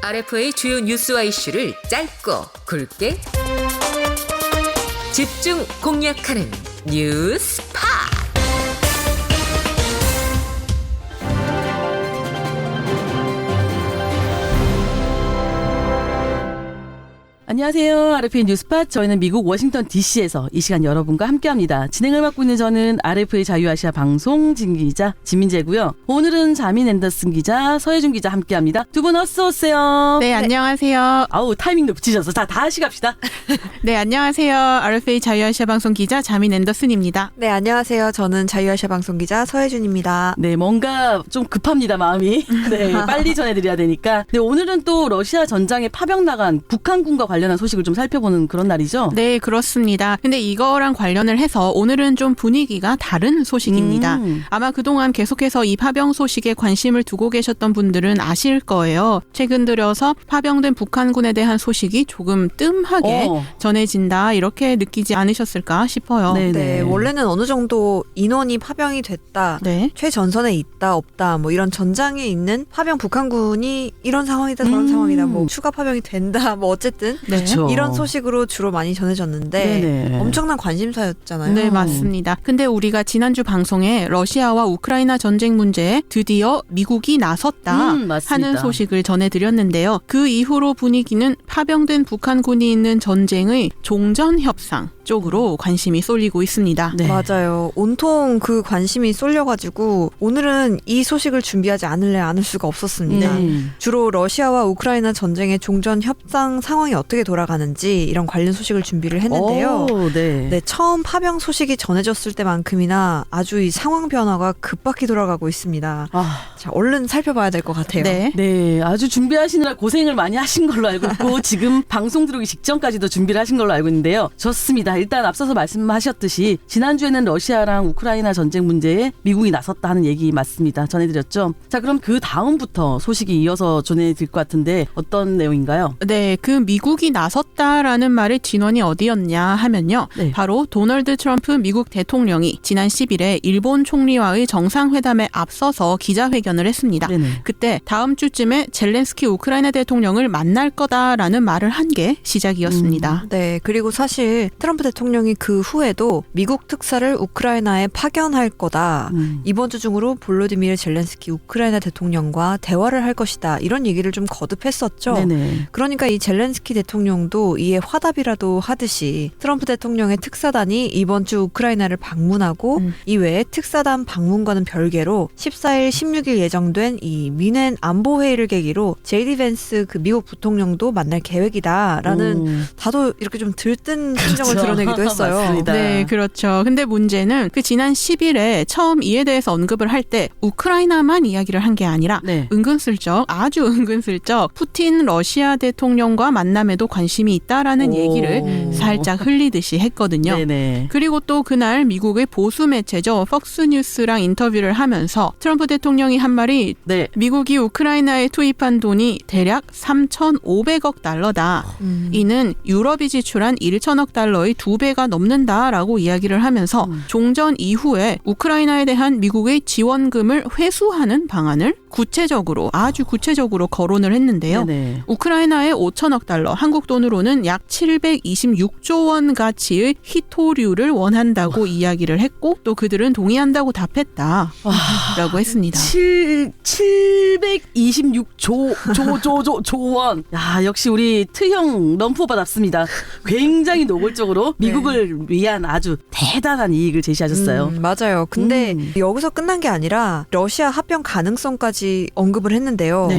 RF의 주요 뉴스와 이슈를 짧고 굵게 집중 공략하는 뉴스파. 안녕하세요. RF의 뉴스팟. 저희는 미국 워싱턴 DC에서 이 시간 여러분과 함께합니다. 진행을 맡고 있는 저는 RF의 자유아시아 방송 진기자 진민재고요. 오늘은 자민 앤더슨 기자, 서혜준 기자 함께합니다. 두 분 어서 오세요. 네, 안녕하세요. 아우 타이밍도 붙이셔서 자 다시 갑시다. 네, 안녕하세요. RFA 자유아시아 방송 기자 자민 앤더슨입니다. 네, 안녕하세요. 저는 자유아시아 방송 기자 서혜준입니다. 네, 뭔가 좀 급합니다, 마음이. 네, 빨리 전해드려야 되니까. 네, 오늘은 또 러시아 전장에 파병 나간 북한군과 관련한 소식을 좀 살펴보는 그런 날이죠? 네, 그렇습니다. 근데 이거랑 관련을 해서 오늘은 좀 분위기가 다른 소식입니다. 아마 그동안 계속해서 이 파병 소식에 관심을 두고 계셨던 분들은 아실 거예요. 최근 들어서 파병된 북한군에 대한 소식이 조금 뜸하게 전해진다, 이렇게 느끼지 않으셨을까 싶어요. 네, 원래는 어느 정도 인원이 파병이 됐다, 네. 최전선에 있다 없다, 뭐 이런 전장에 있는 파병 북한군이 이런 상황이다 저런 상황이다, 뭐 추가 파병이 된다, 뭐 어쨌든 네. 그쵸. 이런 소식으로 주로 많이 전해졌는데 네네. 엄청난 관심사였잖아요. 네, 맞습니다. 근데 우리가 지난주 방송에 러시아와 우크라이나 전쟁 문제에 드디어 미국이 나섰다 맞습니다. 하는 소식을 전해드렸는데요. 그 이후로 분위기는 파병된 북한군이 있는 전쟁의 종전 협상 쪽으로 관심이 쏠리고 있습니다. 네. 맞아요. 온통 그 관심이 쏠려가지고 오늘은 이 소식을 준비하지 않을 수가 없었습니다. 주로 러시아와 우크라이나 전쟁의 종전 협상 상황이 어떻게 돌아가는지 이런 관련 소식을 준비를 했는데요. 네, 처음 파병 소식이 전해졌을 때만큼이나 아주 이 상황 변화가 급박히 돌아가고 있습니다. 자, 얼른 살펴봐야 될 것 같아요. 네, 아주 준비하시느라 고생을 많이 하신 걸로 알고 있고 지금 방송 들어오기 직전까지도 준비를 하신 걸로 알고 있는데요. 좋습니다. 일단 앞서서 말씀하셨듯이 지난주에는 러시아랑 우크라이나 전쟁 문제에 미국이 나섰다 하는 얘기 맞습니다. 전해드렸죠. 자, 그럼 그 다음부터 소식이 이어서 전해드릴 것 같은데 어떤 내용인가요? 네, 그 미국이 나섰다라는 말의 진원이 어디였냐 하면요. 네. 바로 도널드 트럼프 미국 대통령이 지난 10일에 일본 총리와의 정상회담에 앞서서 기자회견을 했습니다. 네네. 그때 다음 주쯤에 젤렌스키 우크라이나 대통령을 만날 거다라는 말을 한 게 시작이었습니다. 네, 그리고 사실 트럼프 대통령이 그 후에도 미국 특사를 우크라이나에 파견할 거다. 이번 주 중으로 볼로디미르 젤렌스키 우크라이나 대통령과 대화를 할 것이다. 이런 얘기를 좀 거듭했었죠. 네네. 그러니까 이 젤렌스키 대통령도 이에 화답이라도 하듯이 트럼프 대통령의 특사단이 이번 주 우크라이나를 방문하고 이외에 특사단 방문과는 별개로 14일, 16일 예정된 이 미넨 안보회의를 계기로 제이디 벤스 그 미국 부통령도 만날 계획이다라는 다소 이렇게 좀 들뜬 심정을 드러내기도 했어요. 맞습니다. 네, 그렇죠. 근데 문제는 그 지난 10일에 처음 이에 대해서 언급을 할 때 우크라이나만 이야기를 한 게 아니라 은근슬쩍, 아주 은근슬쩍 푸틴 러시아 대통령과 만남에도 관심이 있다라는 얘기를 살짝 흘리듯이 했거든요. 네네. 그리고 또 그날 미국의 보수 매체죠. 폭스뉴스랑 인터뷰를 하면서 트럼프 대통령이 한 말이 미국이 우크라이나에 투입한 돈이 대략 3,500억 달러다. 이는 유럽이 지출한 1천억 달러의 2배가 넘는다라고 이야기를 하면서 종전 이후에 우크라이나에 대한 미국의 지원금을 회수하는 방안을 아주 구체적으로 거론을 했는데요. 네네. 우크라이나에 5천억 달러, 한국 돈으로는 약 726조 원 가치의 희토류를 원한다고 이야기를 했고 또 그들은 동의한다고 답했다라고 했습니다. 726조 원. 야, 역시 우리 트형 럼프오빠답습니다. 굉장히 노골적으로 미국을 위한 아주 대단한 이익을 제시하셨어요. 맞아요. 근데 여기서 끝난 게 아니라 러시아 합병 가능성까지 언급을 했는데요.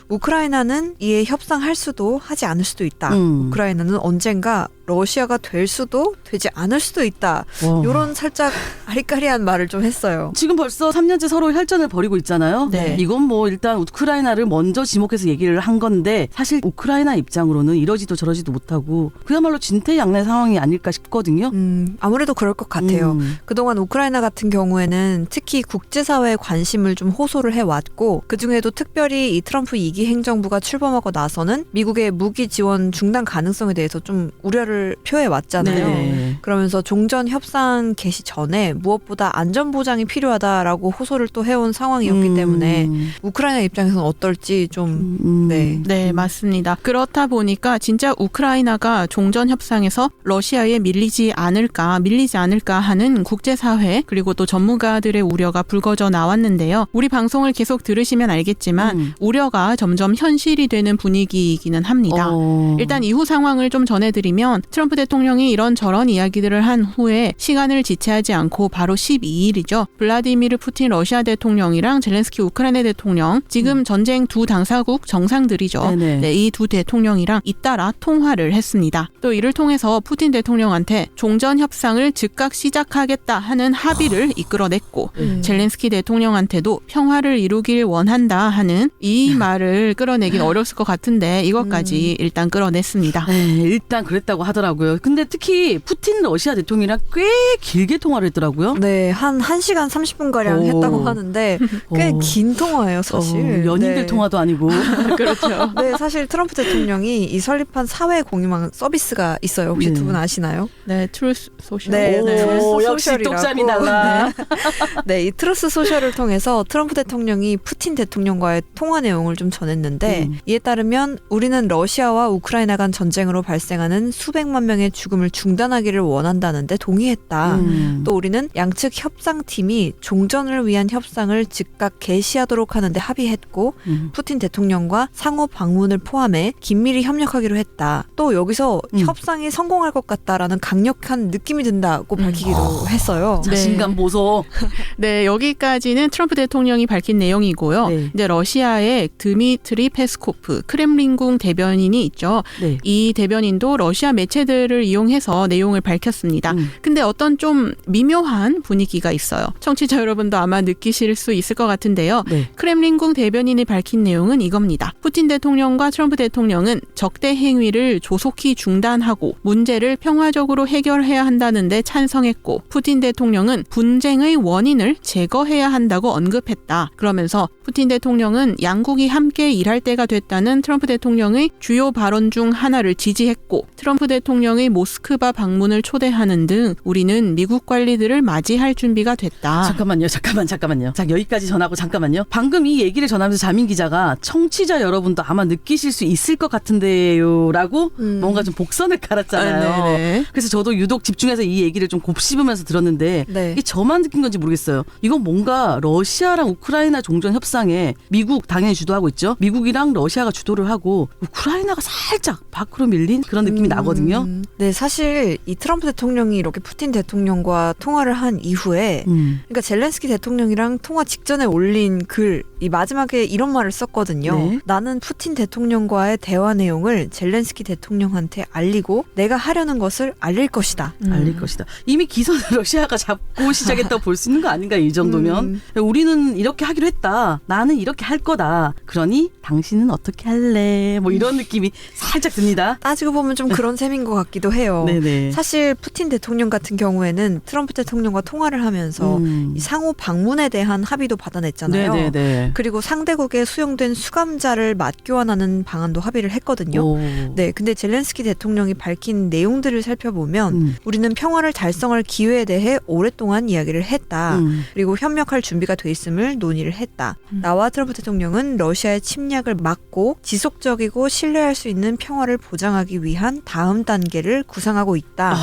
우크라이나는 이에 협상할 수도 하지 않을 수도 있다. 우크라이나는 언젠가 러시아가 될 수도 되지 않을 수도 있다. 이런 살짝 아리까리한 말을 좀 했어요. 지금 벌써 3년째 서로 혈전을 벌이고 있잖아요. 네. 이건 뭐 일단 우크라이나를 먼저 지목해서 얘기를 한 건데 사실 우크라이나 입장으로는 이러지도 저러지도 못하고 그야말로 진퇴양난 상황이 아닐까 싶거든요. 아무래도 그럴 것 같아요. 그동안 우크라이나 같은 경우에는 특히 국제사회에 관심을 좀 호소를 해왔고 그중에도 특별히 이 트럼프 2기 행정부가 출범하고 나서는 미국의 무기 지원 중단 가능성에 대해서 좀 우려를 의사를 표해 왔잖아요. 네. 그러면서 종전 협상 개시 전에 무엇보다 안전 보장이 필요하다라고 호소를 또 해온 상황이었기 때문에 우크라이나 입장에서는 어떨지 좀 네, 맞습니다. 그렇다 보니까 진짜 우크라이나가 종전 협상에서 러시아에 밀리지 않을까 하는 국제사회 그리고 또 전문가들의 우려가 불거져 나왔는데요. 우리 방송을 계속 들으시면 알겠지만 우려가 점점 현실이 되는 분위기이기는 합니다. 일단 이후 상황을 좀 전해드리면 트럼프 대통령이 이런저런 이야기들을 한 후에 시간을 지체하지 않고 바로 12일이죠. 블라디미르 푸틴 러시아 대통령이랑 젤렌스키 우크라이나 대통령 지금 전쟁 두 당사국 정상들이죠. 네, 이 두 대통령이랑 잇따라 통화를 했습니다. 또 이를 통해서 푸틴 대통령한테 종전 협상을 즉각 시작하겠다 하는 합의를 이끌어냈고 젤렌스키 대통령한테도 평화를 이루길 원한다 하는 이 말을 끌어내긴 어려웠을 것 같은데 이것까지 일단 끌어냈습니다. 네, 일단 그랬다고 하더라고요. 근데 특히 푸틴 러시아 대통령이랑 꽤 길게 통화를 했더라고요. 네, 한 1시간 30분가량 했다고 하는데 꽤 긴 통화예요, 사실. 연인들 통화도 아니고. 그렇죠. 네, 사실 트럼프 대통령이 이 설립한 사회 공유망 서비스가 있어요. 혹시 두 분 아시나요? 네, 트루스 소셜. 네, 트루스 역시 소셜이라고. 똑잠이 달라. 네, 이 트루스 소셜을 통해서 트럼프 대통령이 푸틴 대통령과의 통화 내용을 좀 전했는데 이에 따르면 우리는 러시아와 우크라이나 간 전쟁으로 발생하는 수백만 명의 죽음을 중단하기를 원한다는데 동의했다. 또 우리는 양측 협상팀이 종전을 위한 협상을 즉각 개시하도록 하는데 합의했고 푸틴 대통령과 상호 방문을 포함해 긴밀히 협력하기로 했다. 또 여기서 협상이 성공할 것 같다라는 강력한 느낌이 든다고 밝히기도 했어요. 자신감 보소. 네, 여기까지는 트럼프 대통령이 밝힌 내용이고요. 네. 이제 러시아의 드미트리 페스코프 크렘린궁 대변인이 있죠. 네. 이 대변인도 러시아 매체들을 이용해서 내용을 밝혔습니다. 근데 어떤 좀 미묘한 분위기가 있어요. 청취자 여러분도 아마 느끼실 수 있을 것 같은데요. 네. 크렘린궁 대변인이 밝힌 내용은 이겁니다. 푸틴 대통령과 트럼프 대통령은 적대 행위를 조속히 중단하고 문제를 평화적으로 해결해야 한다는데 찬성했고 푸틴 대통령은 분쟁의 원인을 제거해야 한다고 언급했다. 그러면서 푸틴 대통령은 양국이 함께 일할 때가 됐다는 트럼프 대통령의 주요 발언 중 하나를 지지했고 트럼프 대통령의 모스크바 방문을 초대하는 등 우리는 미국 관리들을 맞이할 준비가 됐다. 잠깐만요. 자, 여기까지 전하고 잠깐만요. 방금 이 얘기를 전하면서 자민 기자가 청취자 여러분도 아마 느끼실 수 있을 것 같은데요 라고 뭔가 좀 복선을 갈았잖아요. 네네. 그래서 저도 유독 집중해서 이 얘기를 좀 곱씹으면서 들었는데 이게 저만 느낀 건지 모르겠어요. 이건 뭔가 러시아랑 우크라이나 종전 협상에 미국 당연히 주도하고 있죠. 미국이랑 러시아가 주도를 하고 우크라이나가 살짝 밖으로 밀린 그런 느낌이 나거든요. 네, 사실 이 트럼프 대통령이 이렇게 푸틴 대통령과 통화를 한 이후에 그러니까 젤렌스키 대통령이랑 통화 직전에 올린 글, 이 마지막에 이런 말을 썼거든요. 네. 나는 푸틴 대통령과의 대화 내용을 젤렌스키 대통령한테 알리고 내가 하려는 것을 알릴 것이다. 알릴 것이다. 이미 기선을 러시아가 잡고 시작했다고 볼 수 있는 거 아닌가 이 정도면. 우리는 이렇게 하기로 했다. 나는 이렇게 할 거다. 그러니 당신은 어떻게 할래? 뭐 이런 느낌이 살짝 듭니다. 따지고 보면 좀 그런 셈인 것 같기도 해요. 네네. 사실 푸틴 대통령 같은 경우에는 트럼프 대통령과 통화를 하면서 이 상호 방문에 대한 합의도 받아냈잖아요. 네네네. 그리고 상대국에 수용된 수감자를 맞교환하는 방안도 합의를 했거든요. 네, 근데 젤렌스키 대통령이 밝힌 내용들을 살펴보면 우리는 평화를 달성할 기회에 대해 오랫동안 이야기를 했다. 그리고 협력할 준비가 돼 있음을 논의를 했다. 나와 트럼프 대통령은 러시아의 침략을 막고 지속적이고 신뢰할 수 있는 평화를 보장하기 위한 다음 단계를 구상하고 있다.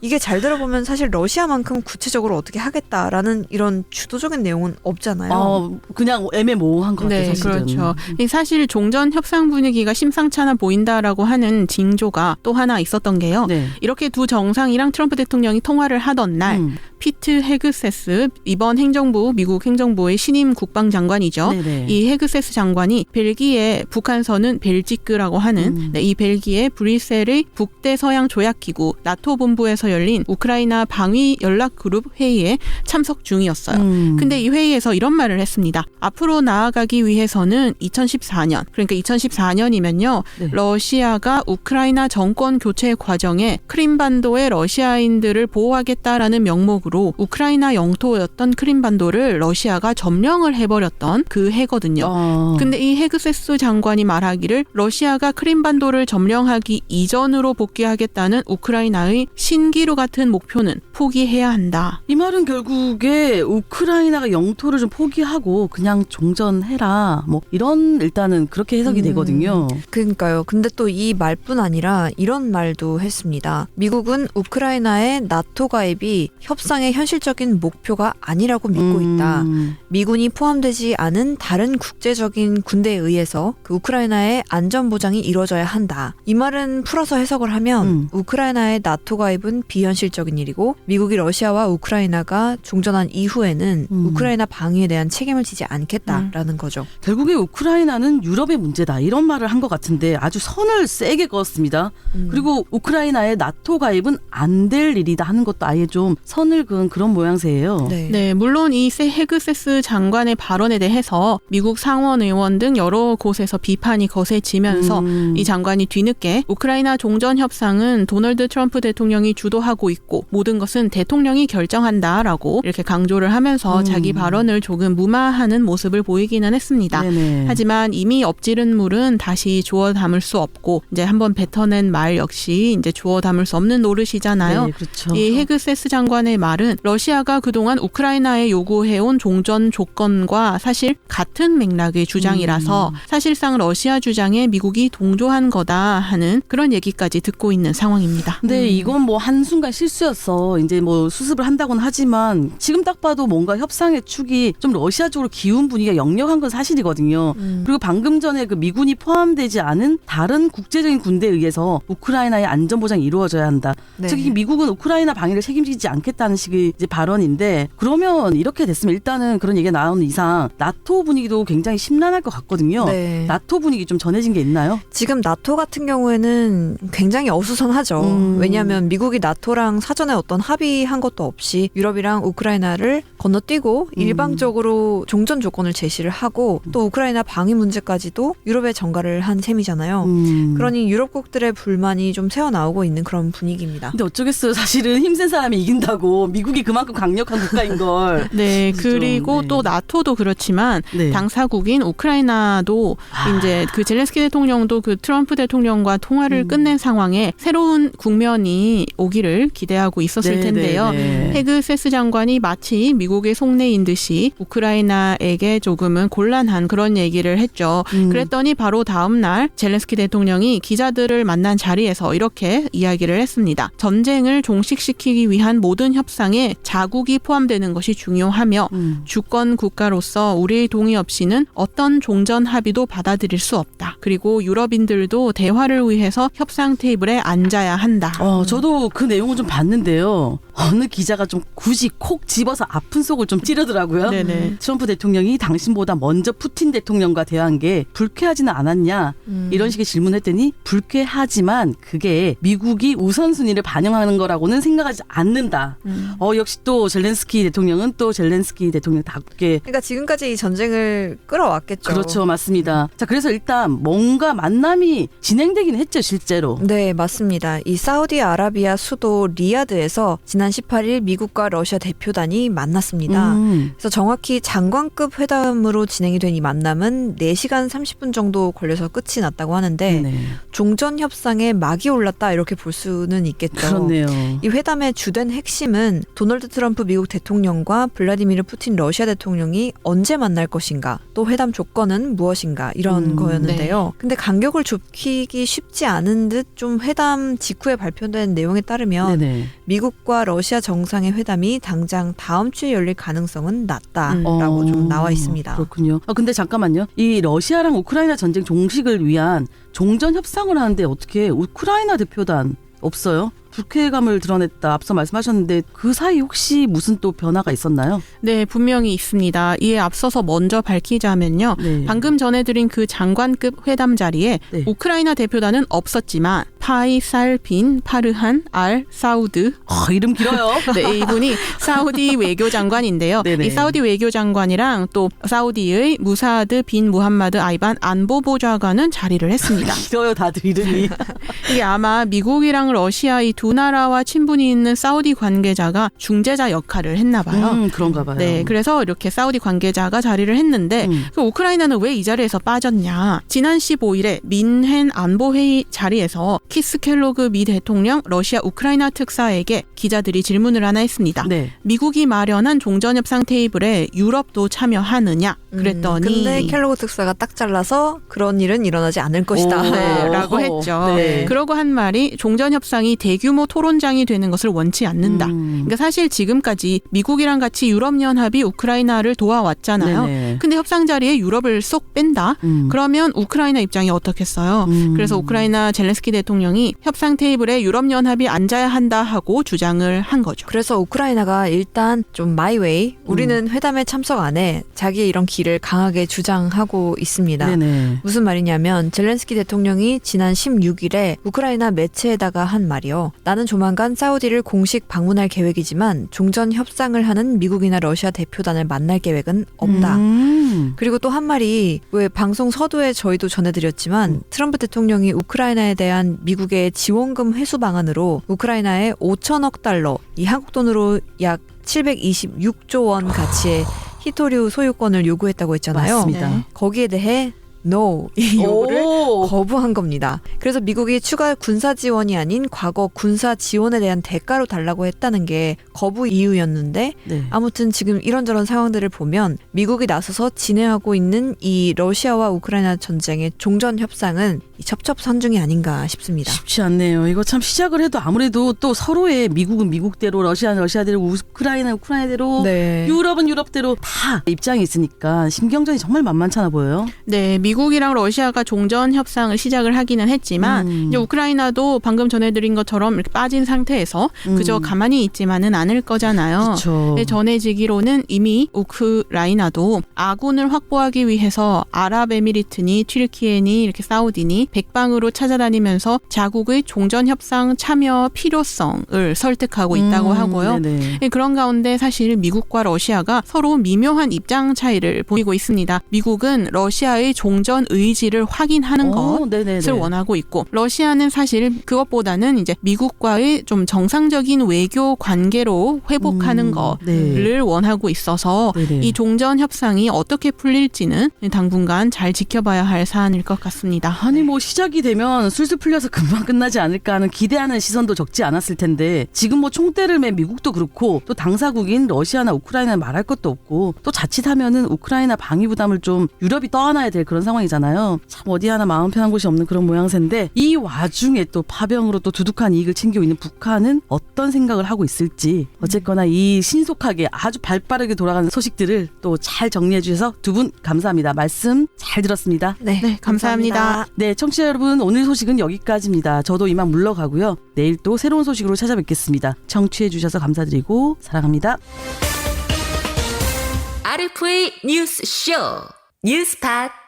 이게 잘 들어보면 사실 러시아만큼 구체적으로 어떻게 하겠다라는 이런 주도적인 내용은 없잖아요. 그냥 애매모호한 것 같아요. 네, 사실은. 그렇죠. 사실 종전 협상 분위기가 심상치 않아 보인다라고 하는 징조가 또 하나 있었던 게요. 네. 이렇게 두 정상이랑 트럼프 대통령이 통화를 하던 날 피트 헤그세스 이번 행정부 미국 행정부의 신임 국방장관이죠. 네네. 이 헤그세스 장관이 벨기에 북한선은 벨지크라고 하는 이 벨기에 브뤼셀의 북대서양 조약기구 나토 본부에서 열린 우크라이나 방위 연락 그룹 회의에 참석 중이었어요. 근데 이 회의에서 이런 말을 했습니다. 앞으로 나아가기 위해서는 2014년 그러니까 2014년이면요. 네. 러시아가 우크라이나 정권 교체 과정에 크림반도의 러시아인들을 보호하겠다라는 명목으로 전략으로 우크라이나 영토였던 크림반도를 러시아가 점령을 해버렸던 그 해거든요. 근데 이 헤그세스 장관이 말하기를 러시아가 크림반도를 점령하기 이전으로 복귀하겠다는 우크라이나의 신기루 같은 목표는 포기해야 한다. 이 말은 결국에 우크라이나가 영토를 좀 포기하고 그냥 종전해라. 뭐 이런 일단은 그렇게 해석이 되거든요. 그러니까요. 근데 또 이 말뿐 아니라 이런 말도 했습니다. 미국은 우크라이나의 나토 가입이 협상의 현실적인 목표가 아니라고 믿고 있다. 미군이 포함되지 않은 다른 국제적인 군대에 의해서 그 우크라이나의 안전 보장이 이루어져야 한다. 이 말은 풀어서 해석을 하면 우크라이나의 나토 가입은 비현실적인 일이고 미국이 러시아와 우크라이나가 종전한 이후에는 우크라이나 방위에 대한 책임을 지지 않겠다라는 거죠. 결국에 우크라이나는 유럽의 문제다 이런 말을 한 것 같은데 아주 선을 세게 그었습니다. 그리고 우크라이나의 나토 가입은 안 될 일이다 하는 것도 아예 좀 선을 그은 그런 모양새예요. 네, 물론 이 헤그세스 장관의 발언에 대해서 미국 상원 의원 등 여러 곳에서 비판이 거세지면서 이 장관이 뒤늦게 우크라이나 종전 협상은 도널드 트럼프 대통령이 주도하고 있고 모든 것은 대통령이 결정한다라고 이렇게 강조를 하면서 자기 발언을 조금 무마하는 모습을 보이기는 했습니다. 네네. 하지만 이미 엎지른 물은 다시 주워 담을 수 없고 이제 한번 뱉어낸 말 역시 이제 주워 담을 수 없는 노릇이잖아요. 네, 그렇죠. 이 헤그세스 장관의 말은 러시아가 그동안 우크라이나에 요구해온 종전 조건과 사실 같은 맥락의 주장이라서 사실상 러시아 주장에 미국이 동조한 거다 하는 그런 얘기까지 듣고 있는 상황입니다. 근데 이건 뭐 한순간 실수였어. 이제 뭐 수습을 한다고는 하지만 지금 딱 봐도 뭔가 협상의 축이 좀 러시아 쪽으로 기운 분위기가 역력한 건 사실이거든요. 그리고 방금 전에 그 미군이 포함되지 않은 다른 국제적인 군대에 의해서 우크라이나의 안전 보장이 이루어져야 한다. 네. 즉 미국은 우크라이나 방위를 책임지지 않겠다는 식의 이제 발언인데 그러면 이렇게 됐으면 일단은 그런 얘기가 나오는 이상 나토 분위기도 굉장히 심란할 것 같거든요. 네. 나토 분위기 좀 전해진 게 있나요? 지금 나토 같은 경우에는 굉장히 어수선하죠. 왜냐하면 미국이 나토랑 사전에 어떤 합의한 것도 없이 유럽이랑 우크라이나를 건너뛰고 일방적으로 종전 조건을 제시를 하고 또 우크라이나 방위 문제까지도 유럽에 전가를 한 셈이잖아요. 그러니 유럽국들의 불만이 좀 새어나오고 있는 그런 분위기입니다. 근데 어쩌겠어요. 사실은 힘센 사람이 이긴다고. 미국이 그만큼 강력한 국가인 걸. 네, 그리고 네. 또 나토도 그렇지만 네. 당사국인 우크라이나도 이제 그 젤렌스키 대통령도 그 트럼프 대통령과 통화를 끝낸 상황에 새로운 국면이 오기를 기대하고 있었을 네, 텐데요. 네, 네. 헤그세스 장관이 마치 미국의 속내인 듯이 우크라이나에게 조금은 곤란한 그런 얘기를 했죠. 그랬더니 바로 다음 날 젤렌스키 대통령이 기자들을 만난 자리에서 이렇게 이야기를 했습니다. 전쟁을 종식시키기 위한 모든 협상에 자국이 포함되는 것이 중요하며 주권 국가로서 우리의 동의 없이는 어떤 종전 합의도 받아들일 수 없다. 그리고 유럽인들도 대화를 위해서 협상 테이블에 앉아야 한다. 저도 그 내용을 좀 봤는데요. 어느 기자가 좀 굳이 콕 집어서 아픈 속을 좀 찌르더라고요. 네네. 트럼프 대통령이 당신보다 먼저 푸틴 대통령과 대화한 게 불쾌하지는 않았냐 이런 식의 질문했더니 불쾌하지만 그게 미국이 우선순위를 반영하는 거라고는 생각하지 않는다. 역시 또 젤렌스키 대통령은 또 젤렌스키 대통령답게 그러니까 지금까지 이 전쟁을 끌어왔겠죠. 그렇죠. 맞습니다. 자, 그래서 일단 뭔가 만남이 진행되긴 했죠. 실제로. 네, 맞습니다. 이 사우디아라비아 수도 리야드에서 지난 18일 미국과 러시아 대표단이 만났습니다. 그래서 정확히 장관급 회담으로 진행이 된 이 만남은 4시간 30분 정도 걸려서 끝이 났다고 하는데 네. 종전 협상에 막이 올랐다 이렇게 볼 수는 있겠죠. 그렇네요. 이 회담의 주된 핵심은 도널드 트럼프 미국 대통령과 블라디미르 푸틴 러시아 대통령이 언제 만날 것인가, 또 회담 조건은 무엇인가 이런 거였는데요. 근데 간격을 좁히기 쉽지 않은 듯 좀 회담 직후에 발표된 내용에 따르면 네네. 미국과 러시아 정상의 회담이 당장 다음 주에 열릴 가능성은 낮다라고 좀 나와 있습니다. 그렇군요. 근데 잠깐만요. 이 러시아랑 우크라이나 전쟁 종식을 위한 종전 협상을 하는데 어떻게 우크라이나 대표단 없어요? 불쾌감을 드러냈다 앞서 말씀하셨는데 그 사이 혹시 무슨 또 변화가 있었나요? 네, 분명히 있습니다. 이에 앞서서 먼저 밝히자면요. 네. 방금 전해드린 그 장관급 회담 자리에 네. 우크라이나 대표단은 없었지만 파이살 빈 파르한 알 사우드 이름 길어요. 네, 이분이 사우디 외교장관인데요. 네네. 이 사우디 외교장관이랑 또 사우디의 무사드 빈 무함마드 아이반 안보보좌관은 자리를 했습니다. 길어요 다들 이름이. 이게 아마 미국이랑 러시아의 두 나라와 친분이 있는 사우디 관계자가 중재자 역할을 했나 봐요. 그런가 봐요. 네, 그래서 이렇게 사우디 관계자가 자리를 했는데 그 우크라이나는 왜 이 자리에서 빠졌냐? 지난 15일에 민헨 안보회의 자리에서 키스 켈로그 미 대통령 러시아 우크라이나 특사에게 기자들이 질문을 하나 했습니다. 네. 미국이 마련한 종전협상 테이블에 유럽도 참여하느냐? 그랬더니 근데 켈로그 특사가 딱 잘라서 그런 일은 일어나지 않을 것이다. 네, 라고 했죠. 네. 그러고 한 말이 종전협상이 대규모 토론장이 되는 것을 원치 않는다. 그러니까 사실 지금까지 미국이랑 같이 유럽연합이 우크라이나를 도와왔잖아요. 네네. 근데 협상 자리에 유럽을 쏙 뺀다? 그러면 우크라이나 입장이 어떻겠어요? 그래서 우크라이나 젤렌스키 대통령이 협상 테이블에 유럽연합이 앉아야 한다 하고 주장을 한 거죠. 그래서 우크라이나가 일단 좀 마이웨이 우리는 회담에 참석 안 해. 자기의 이런 길을 강하게 주장하고 있습니다. 네네. 무슨 말이냐면 젤렌스키 대통령이 지난 16일에 우크라이나 매체에다가 한 말이요. 나는 조만간 사우디를 공식 방문할 계획이지만 종전 협상을 하는 미국이나 러시아 대표단을 만날 계획은 없다. 그리고 또 한 말이 왜 방송 서두에 저희도 전해드렸지만 트럼프 대통령이 우크라이나에 대한 미국의 지원금 회수 방안으로 우크라이나에 5천억 달러, 이 한국 돈으로 약 726조 원 가치의 히토류 소유권을 요구했다고 했잖아요. 맞습니다. 네. 거기에 대해 No 이 요구를 거부한 겁니다. 그래서 미국이 추가 군사 지원이 아닌 과거 군사 지원에 대한 대가로 달라고 했다는 게 거부 이유였는데 네. 아무튼 지금 이런저런 상황들을 보면 미국이 나서서 진행하고 있는 이 러시아와 우크라이나 전쟁의 종전 협상은 첩첩산중이 아닌가 싶습니다. 쉽지 않네요. 이거 참 시작을 해도 아무래도 또 서로의 미국은 미국대로 러시아는 러시아대로 우크라이나는 우크라이나대로 네. 유럽은 유럽대로 다 입장이 있으니까 심경전이 정말 만만찮아 보여요. 네, 미국이랑 러시아가 종전 협상을 시작을 하기는 했지만 이제 우크라이나도 방금 전해드린 것처럼 이렇게 빠진 상태에서 그저 가만히 있지만은 않을 거잖아요. 그렇죠. 네, 전해지기로는 이미 우크라이나도 아군을 확보하기 위해서 아랍에미리트니 튀르키예니 이렇게 사우디니 백방으로 찾아다니면서 자국의 종전 협상 참여 필요성을 설득하고 있다고 하고요. 네네. 네, 그런 가운데 사실 미국과 러시아가 서로 미묘한 입장 차이를 보이고 있습니다. 미국은 러시아의 종전 의지를 확인하는 것을 원하고 있고 러시아는 사실 그것보다는 이제 미국과의 좀 정상적인 외교 관계로 회복하는 것을 원하고 있어서 네네. 이 종전 협상이 어떻게 풀릴지는 당분간 잘 지켜봐야 할 사안일 것 같습니다. 아니 뭐 시작이 되면 술술 풀려서 금방 끝나지 않을까 하는 기대하는 시선도 적지 않았을 텐데 지금 뭐 총대를 맨 미국도 그렇고 또 당사국인 러시아나 우크라이나는 말할 것도 없고 또 자칫하면은 우크라이나 방위 부담을 좀 유럽이 떠안아야 될 그런 상황이잖아요. 참 어디 하나 마음 편한 곳이 없는 그런 모양새인데 이 와중에 또 파병으로 또 두둑한 이익을 챙기고 있는 북한은 어떤 생각을 하고 있을지 어쨌거나 이 신속하게 아주 발빠르게 돌아가는 소식들을 또 잘 정리해 주셔서 두 분 감사합니다. 말씀 잘 들었습니다. 네, 감사합니다. 네, 청취자 여러분 오늘 소식은 여기까지입니다. 저도 이만 물러가고요. 내일 또 새로운 소식으로 찾아뵙겠습니다. 청취해 주셔서 감사드리고 사랑합니다. RFA 뉴스쇼 뉴스팟